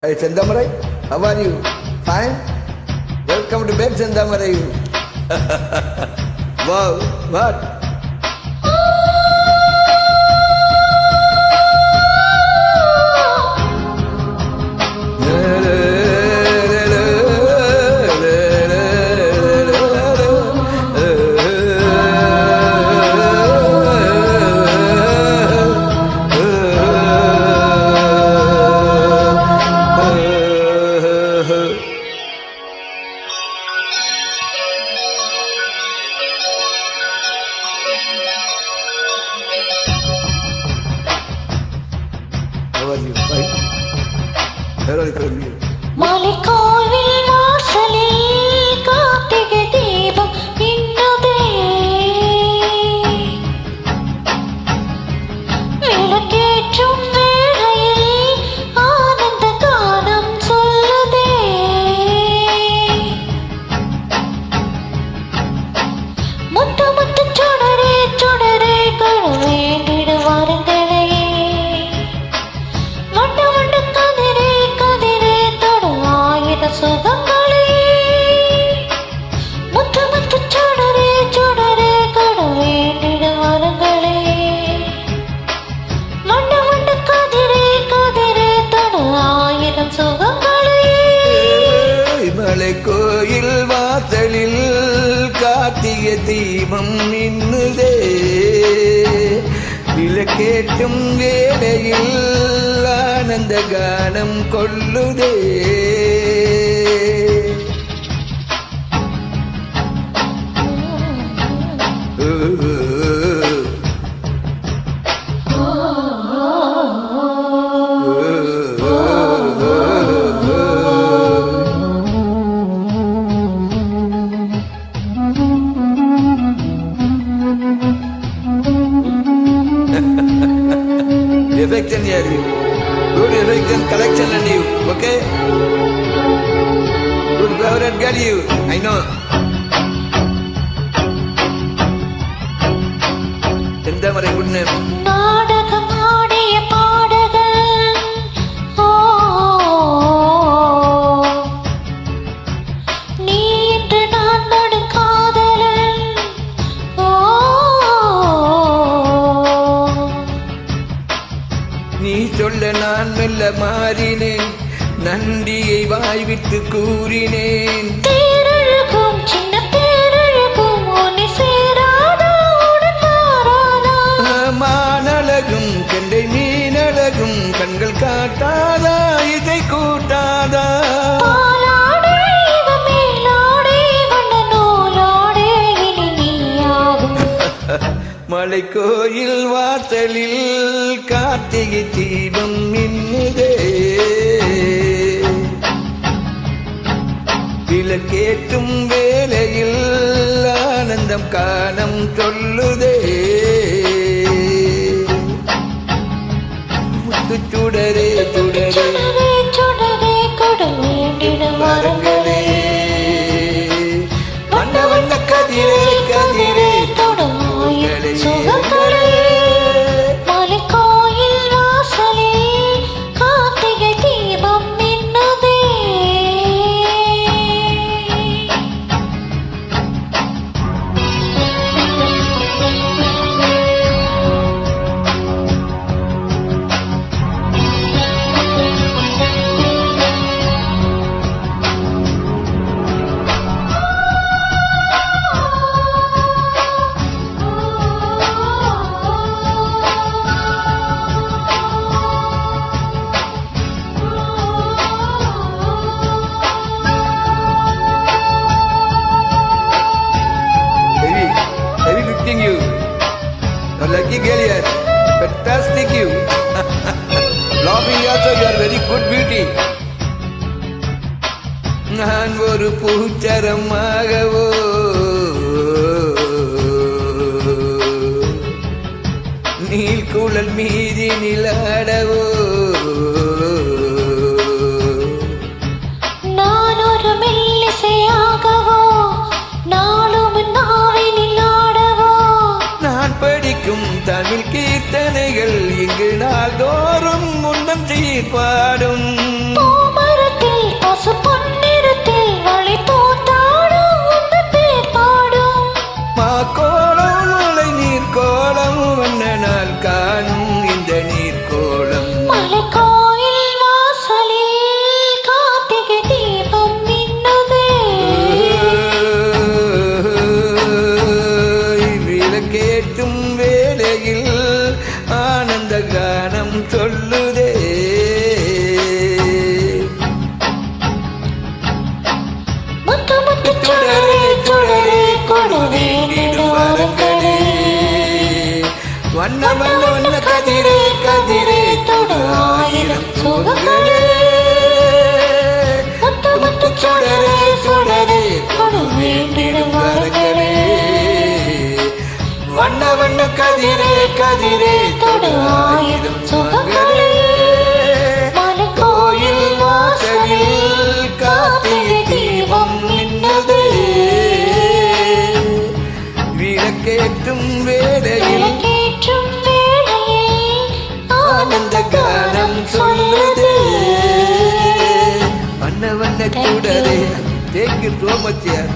Hey Sendamarai, how are you? Fine? Welcome to bed Sendamarai. Wow, what? How are you? Fine? Where are you from here? மலைக்கோவில் வாசலில் கார்த்திகை தீபம் மின்னுதே. விளக்கேற்றும் வேளையில் ஆனந்த கானம் சொல்லுதே. முத்து முத்து சுடரே சுடரே கழுவேண்டிடு வாருங்களே. வண்ண வண்ண கதிரே கதிரே தொடு ஆயிர சுகங்களே. முத்து முத்து சுடரே சுடரே கழுவேண்டிடு வாருங்களே. வண்ண வண்ண கதிரே கதிரே தொடு ஆயிரம் சுகங்களே. மலை கோயில் வாசலில் கார்த்திகை தீபம் மின்னுதே. விளக்கேற்றும் வேளையில் ஆனந்த கானம் கொள்ளுதே. Effect and hear you. Good effect and collection and you. Okay? Good favorite girl you. I know. Sendamarai, good name. நாடகம் ஆடிய பாடகன். ஓ, நீ என்று நான் நடும் காதலன். ஓ, நீ சொல்ல நான் மெல்ல மாறினேன். நன்றியை வாய்விட்டு கூறினேன். தேரழகும் சின்ன தேரழகும் உன்னை சேராதா உடன் மாறாதா. மானழகும் கெண்டை மீனழகும் கண்கள் காட்டாதா இசை கூட்டாதா. பாலாடை இவன் மேலாடை வண்ண நூலாடை இனி நீயாகும். மலை கோயில் வாசலில் கார்த்திகை தீபம் மின்னுதே. விளக்கேற்றும் வேளையில் ஆனந்தம் கானம் சொல்லுதே. முத்து சுடரே சுடரே சுடரே சுடரே கொடு வேண்டிட மரங்களே. மரங்களே. வண்ண வண்ண கதிரே கதிரே தொடும் ஆயிரம் சுகங்களே. மலைக்கோயில் வாசலில் Karthigai Deepam மின்னுதே. Heavy looking you. A lucky girl here. Fantastic you. Laughing also you are very good beauty. நான் ஒரு பூச்சரமாகவோ நீல்குழல் மீதி நிலாடவோ. நான் ஒரு மெல்லிசையாகவோ நாளும் நாவினில் ஆடவோ. நான் படிக்கும் தமிழ் கீர்த்தனைகள் இங்கு நாள்தோறும் முன்னம் சீர்பாடும். பூம கதிரே கதிரே தொடு ஆயிரம் சுகங்களே கோயில் வாசலில் கார்த்திகை தீபம் மின்னதே விளக்கேற்றும் வேளையில் ஆனந்த கானம் சொல்லுதே வண்ண வண்ண கூடதே தேங்க்யூ சோ மச் யார்